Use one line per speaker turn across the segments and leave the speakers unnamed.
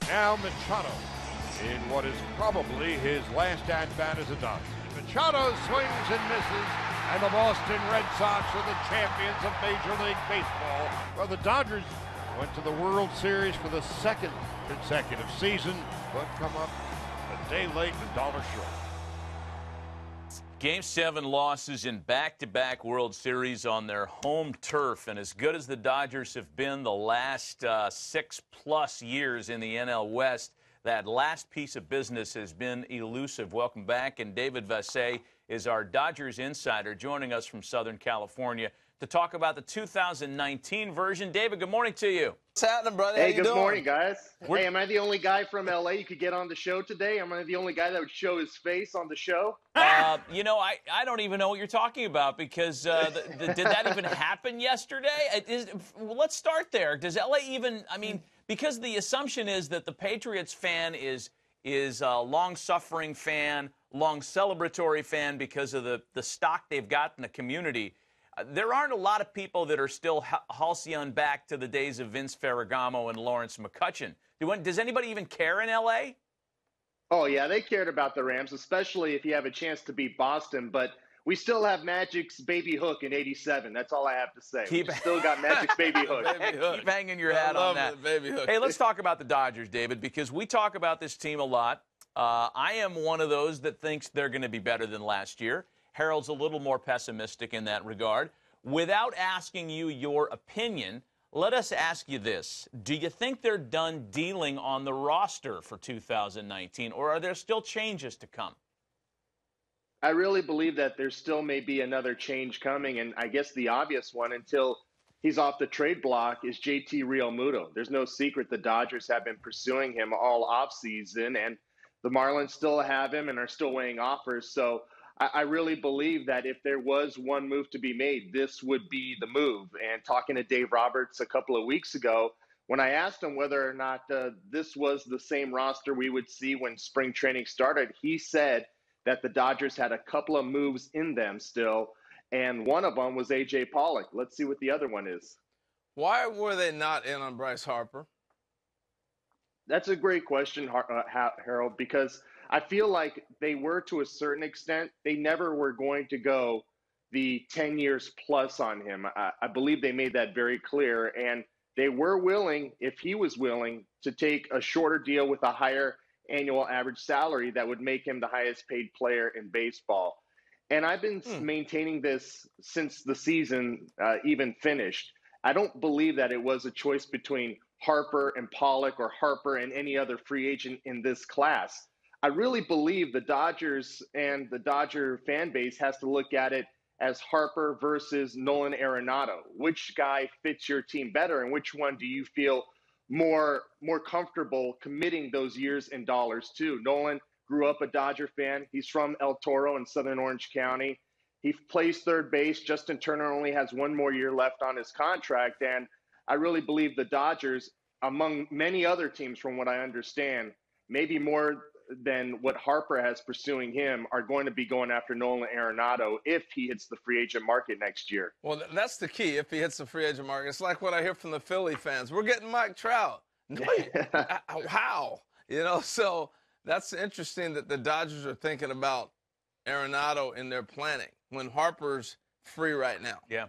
Now Machado in what is probably his last at-bat as a Dodger. Machado swings and misses, and the Boston Red Sox are the champions of Major League Baseball. Well, the Dodgers went to the World Series for the second consecutive season, but come up a day late and $1 short.
Game 7 losses in back-to-back World Series on their home turf. And as good as the Dodgers have been the last 6+ years in the NL West, that last piece of business has been elusive. Welcome back. And David Vassegh is our Dodgers insider joining us from Southern California to talk about the 2019 version. David, good morning to you.
What's happening, brother?
Hey,
good
morning, guys. Hey, am I the only guy from L.A. you could get on the show today? Am I the only guy that would show his face on the show?
You know, I don't even know what you're talking about because did that even happen yesterday? Let's start there. Does L.A. even, I mean, because the assumption is that the Patriots fan is a long-suffering fan, long celebratory fan because of the stock they've got in the community. There aren't a lot of people that are still halcyon back to the days of Vince Ferragamo and Lawrence McCutcheon. Does anybody even care in L.A.?
Oh, yeah, they cared about the Rams, especially if you have a chance to beat Boston. But we still have Magic's baby hook in '87. That's all I have to say. We still got Magic's baby hook.
Keep hanging your hat on that.
Baby hook.
Hey, let's talk about the Dodgers, David, because we talk about this team a lot. I am one of those that thinks they're going to be better than last year. Harold's a little more pessimistic in that regard. Without asking you your opinion, let us ask you this. Do you think they're done dealing on the roster for 2019, or are there still changes to come?
I really believe that there still may be another change coming, and I guess the obvious one until he's off the trade block is JT Realmuto. There's no secret the Dodgers have been pursuing him all offseason, and the Marlins still have him and are still weighing offers. So I really believe that if there was one move to be made, this would be the move. And talking to Dave Roberts a couple of weeks ago, when I asked him whether or not this was the same roster we would see when spring training started, he said that the Dodgers had a couple of moves in them still, and one of them was A.J. Pollock. Let's see what the other one is.
Why were they not in on Bryce Harper?
That's a great question, Harold, because I feel like they were to a certain extent. They never were going to go the 10 years plus on him. I believe they made that very clear, and they were willing, if he was willing, to take a shorter deal with a higher annual average salary that would make him the highest paid player in baseball. And I've been maintaining this since the season even finished. I don't believe that it was a choice between Harper and Pollock or Harper and any other free agent in this class. I really believe the Dodgers and the Dodger fan base has to look at it as Harper versus Nolan Arenado. Which guy fits your team better, and which one do you feel more comfortable committing those years and dollars to? Nolan grew up a Dodger fan. He's from El Toro in Southern Orange County. He plays third base. Justin Turner only has one more year left on his contract, and I really believe the Dodgers, among many other teams from what I understand, maybe more than what Harper has pursuing him, are going to be going after Nolan Arenado if he hits the free agent market next year.
Well, that's the key, if he hits the free agent market. It's like what I hear from the Philly fans. We're getting Mike Trout. How? You know, so that's interesting that the Dodgers are thinking about Arenado in their planning when Harper's free right now.
Yeah.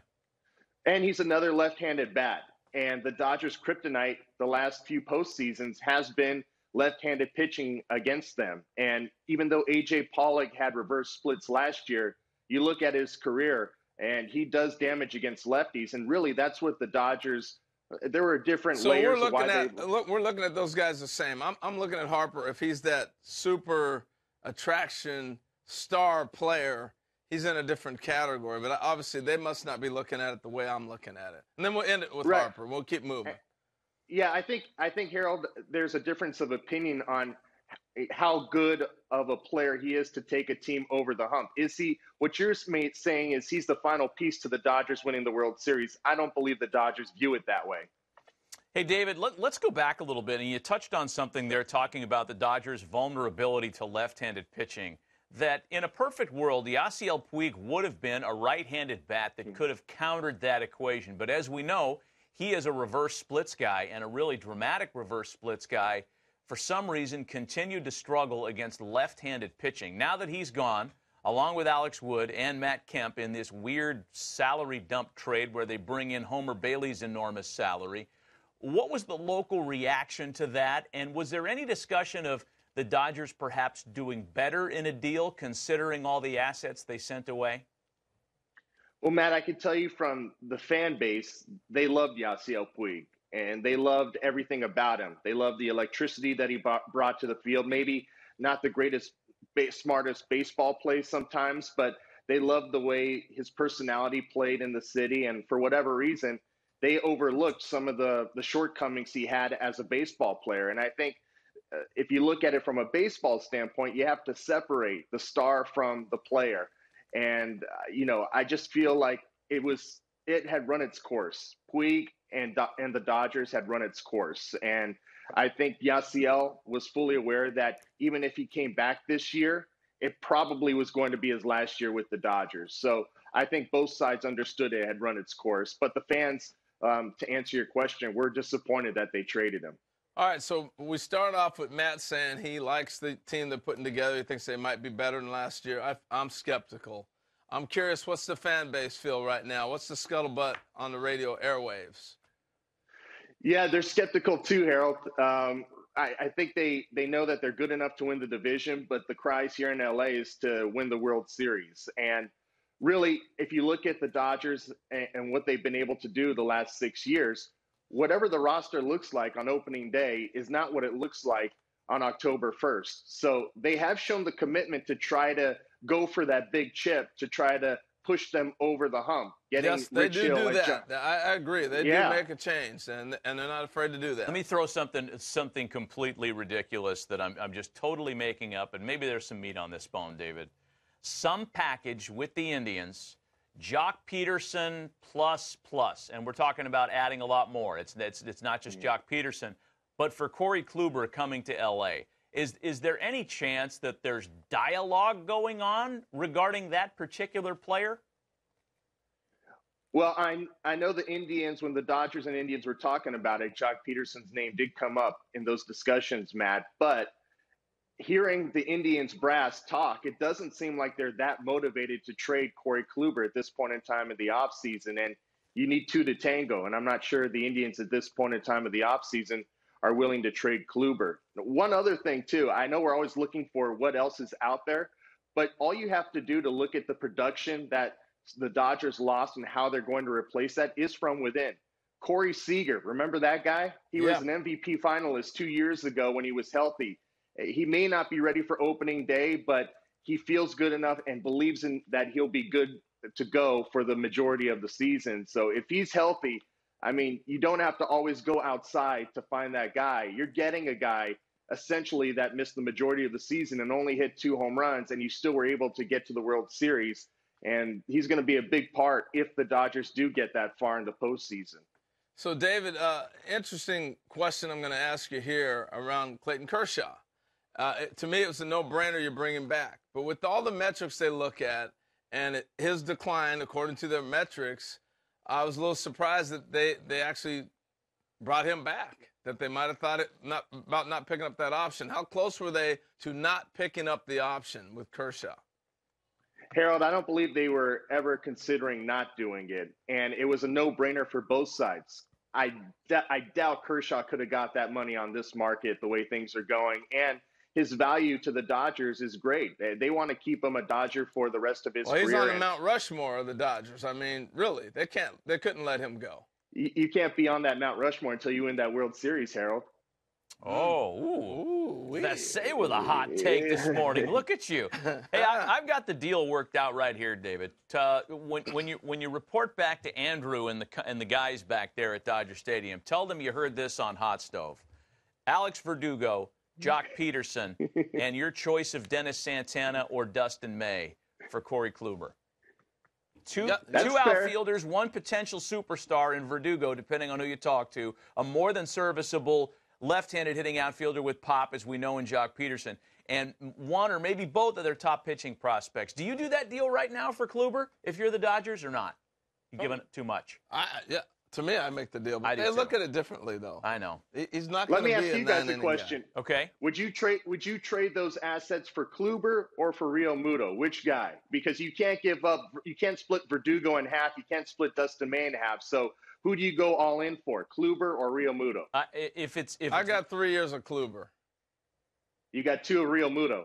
And he's another left-handed bat. And the Dodgers' kryptonite the last few postseasons has been left-handed pitching against them. And even though A.J. Pollock had reverse splits last year, you look at his career, and he does damage against lefties. And really, that's what the Dodgers – there were different layers of why
we're looking at those guys the same. I'm looking at Harper. If he's that super attraction star player, he's in a different category. But obviously, they must not be looking at it the way I'm looking at it. And then we'll end it with Harper. We'll keep moving.
Yeah, I think Harold, there's a difference of opinion on how good of a player he is to take a team over the hump. Is he, what you're saying is he's the final piece to the Dodgers winning the World Series. I don't believe the Dodgers view it that way.
Hey, David, let's go back a little bit. And you touched on something there talking about the Dodgers' vulnerability to left-handed pitching. That in a perfect world, Yasiel Puig would have been a right-handed bat that could have countered that equation. But as we know, he is a reverse splits guy, and a really dramatic reverse splits guy for some reason, continued to struggle against left-handed pitching. Now that he's gone, along with Alex Wood and Matt Kemp in this weird salary dump trade where they bring in Homer Bailey's enormous salary, what was the local reaction to that? And was there any discussion of the Dodgers perhaps doing better in a deal considering all the assets they sent away?
Well, Matt, I can tell you from the fan base, they loved Yasiel Puig, and they loved everything about him. They loved the electricity that he brought to the field. Maybe not the greatest, smartest baseball play sometimes, but they loved the way his personality played in the city. And for whatever reason, they overlooked some of the shortcomings he had as a baseball player. And I think if you look at it from a baseball standpoint, you have to separate the star from the player. And, I just feel like it had run its course. Puig and the Dodgers had run its course. And I think Yasiel was fully aware that even if he came back this year, it probably was going to be his last year with the Dodgers. So I think both sides understood it had run its course. But the fans, to answer your question, were disappointed that they traded him.
All right, so we start off with Matt saying he likes the team they're putting together. He thinks they might be better than last year. I'm skeptical. I'm curious, what's the fan base feel right now? What's the scuttlebutt on the radio airwaves?
Yeah, they're skeptical too, Harold. I think they know that they're good enough to win the division, but the cries here in LA is to win the World Series. And really, if you look at the Dodgers and what they've been able to do the last 6 years, whatever the roster looks like on opening day is not what it looks like on October 1st. So they have shown the commitment to try to go for that big chip, to try to push them over the hump.
Yes, they do that. I agree. They do make a change, and they're not afraid to do that.
Let me throw something completely ridiculous that I'm just totally making up, and maybe there's some meat on this bone, David. Some package with the Indians, Jock Peterson plus, and we're talking about adding a lot more. It's not just Jock Peterson, but for Corey Kluber coming to L.A., is there any chance that there's dialogue going on regarding that particular player?
Well, I know the Indians, when the Dodgers and Indians were talking about it, Jock Peterson's name did come up in those discussions, Matt. But hearing the Indians brass talk, it doesn't seem like they're that motivated to trade Corey Kluber at this point in time in the offseason. And you need two to tango. And I'm not sure the Indians at this point in time of the offseason are willing to trade Kluber. One other thing, too, I know we're always looking for what else is out there, but all you have to do to look at the production that the Dodgers lost and how they're going to replace that is from within. Corey Seager, remember that guy? He was an MVP finalist 2 years ago when he was healthy. He may not be ready for opening day, but he feels good enough and believes in that he'll be good to go for the majority of the season. So if he's healthy, I mean, you don't have to always go outside to find that guy. You're getting a guy essentially that missed the majority of the season and only hit 2 home runs, and you still were able to get to the World Series. And he's going to be a big part if the Dodgers do get that far in the postseason.
So, David, interesting question I'm going to ask you here around Clayton Kershaw. To me, it was a no-brainer you bring him back. But with all the metrics they look at and his decline, according to their metrics, I was a little surprised that they actually brought him back, that they might have thought about not picking up that option. How close were they to not picking up the option with Kershaw?
Harold, I don't believe they were ever considering not doing it, and it was a no-brainer for both sides. I doubt Kershaw could have got that money on this market the way things are going, and his value to the Dodgers is great. They want to keep him a Dodger for the rest of his career.
Well, he's on the Mount Rushmore of the Dodgers. I mean, really, they couldn't let him go.
You can't be on that Mount Rushmore until you win that World Series, Harold.
Vassegh with a hot take this morning. Look at you. Hey, I've got the deal worked out right here, David. When you report back to Andrew and the guys back there at Dodger Stadium, tell them you heard this on Hot Stove. Alex Verdugo, Jock Peterson, and your choice of Dennis Santana or Dustin May for Corey Kluber. Two outfielders, one potential superstar in Verdugo, depending on who you talk to, a more than serviceable left-handed hitting outfielder with pop, as we know in Jock Peterson, and one or maybe both of their top pitching prospects. Do you do that deal right now for Kluber if you're the Dodgers or not? You giving it too much?
To me, I make the deal.
I
But
do
they
too.
look at it differently, though.
I know.
He's not
Let
going
me
to be
ask
a
you guys a
nine-inning
question.
guy.
Okay.
Would you trade those assets for Kluber or for Realmuto? Which guy? Because you can't split Verdugo in half. You can't split Dustin May in half. So who do you go all in for, Kluber or Realmuto?
I got 3 years of Kluber.
You got 2 of Realmuto.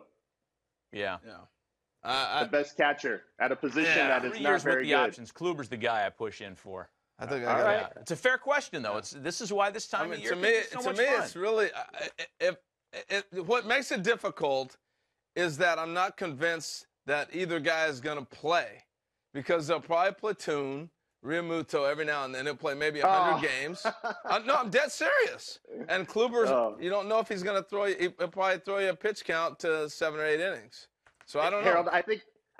Yeah.
Yeah.
The best catcher at a position that is
3
not
years with
very
the
good.
options. Kluber's the guy I push in for.
I think
All
I got
right.
Yeah. It's a fair question, though. This is why this time of year
to me,
is so much fun.
it's really what makes it difficult is that I'm not convinced that either guy is going to play because they'll probably platoon Realmuto every now and then. He'll play maybe 100 games. No, I'm dead serious. And Kluber's, you don't know if he's going to throw you. He'll probably throw you a pitch count to 7 or 8 innings. So I don't
Harold,
know.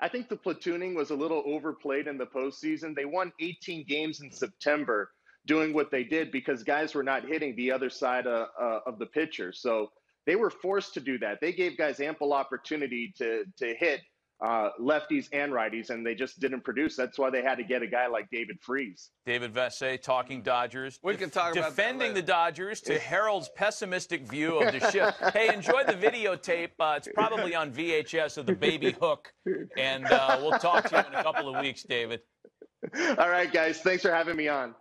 I think the platooning was a little overplayed in the postseason. They won 18 games in September doing what they did because guys were not hitting the other side of the pitcher. So they were forced to do that. They gave guys ample opportunity to hit lefties and righties, and they just didn't produce. That's why they had to get a guy like David Freese.
David Vassegh talking Dodgers.
We can talk about that
defending
later.
the Dodgers to Harold's pessimistic view of the shift. Hey, enjoy the videotape. It's probably on VHS of the baby hook, and we'll talk to you in a couple of weeks, David.
All right, guys. Thanks for having me on.